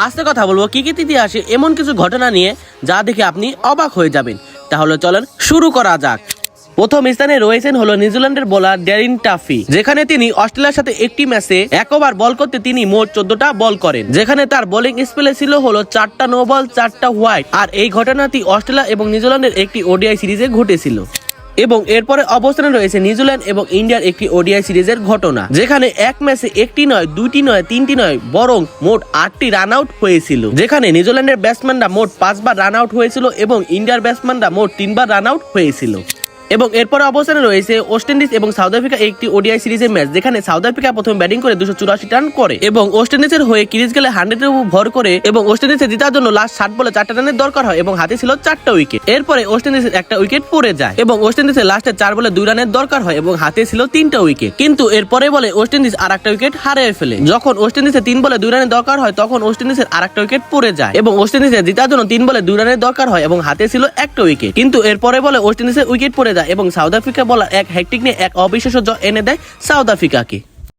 আজকে কথা বলবো ক্রিকেট ইতিহাসে এমন কিছু ঘটনা নিয়ে যা দেখে আপনি অবাক হয়ে যাবেন। তাহলে চলেন শুরু করা যাক। প্রথম স্থানে রয়েছেন হলো নিউজিল্যান্ডের বোলার ড্যারিন টাফি, যেখানে তিনি অস্ট্রেলিয়ার সাথে একটি ম্যাচে এক ওভার বল করতে তিনি মোট 14টা বল করেন, যেখানে তার বোলিং স্পেলে ছিল হলো 4টা নো বল 4টা হোয়াইট। আর এই ঘটনাটি অস্ট্রেলিয়া এবং নিউজিল্যান্ডের একটি ওডিআই সিরিজে ঘটেছিল। এবং এরপরে অবস্থানে রয়েছে নিউজিল্যান্ড এবং ইন্ডিয়ার একটি ওডিআই সিরিজের ঘটনা, যেখানে এক ম্যাচে একটি নয়, দুইটি নয়, তিনটি নয়, বরং মোট 8টি রান আউট হয়েছিল, যেখানে নিউজিল্যান্ডের ব্যাটসম্যানরা মোট 5 বার রান আউট হয়েছিল এবং ইন্ডিয়ার ব্যাটসম্যানরা মোট 3 বার রান আউট হয়েছিল। এবং এরপরে অবস্থানে রয়েছে ওয়েস্ট ইন্ডিজ এবং সাউথ আফ্রিকা একটি ওডিআই সিরিজের ম্যাচ, যেখানে সাউথ আফ্রিকা প্রথমে ব্যাটিং করে 284 রান করে এবং ওয়েস্ট ইন্ডিজের হয়ে ক্রিজ গেলে 100 এর উপর ভর করে এবং ওয়েস্ট ইন্ডিজের জেতার জন্য লাস্ট 60 বলে 4টা রানের দরকার হয় এবং হাতে ছিল 4টা উইকেট। এরপরে ওয়েস্ট ইন্ডিজের একটা উইকেট পড়ে যায় এবং ওয়েস্ট ইন্ডিজের লাস্টে 4 বলে 2 রানের দরকার হয় এবং হাতে ছিল 3টা উইকেট। কিন্তু এরপরে বলে ওয়েস্ট ইন্ডিজ আর একটা উইকেট হারিয়ে ফেলে। যখন ওয়েস্ট ইন্ডিজের 3 বলে 2 রানের দরকার হয় তখন ওয়েস্ট ইন্ডিজের আর একটা উইকেট পড়ে যায় এবং ওয়েস্ট ইন্ডিজের জেতার জন্য 3 বলে 2 রানের দরকার হয় এবং হাতে ছিল একটা উইকেট। কিন্তু এরপরে বলে ওয়েস্ট ইন্ডিজের উইকেট পড়ে যায় এবং সাউথ আফ্রিকা বলার এক হ্যাটট্রিক নিয়ে এক অবিশ্বাস্য জয় এনে দেয় সাউথ আফ্রিকাকে।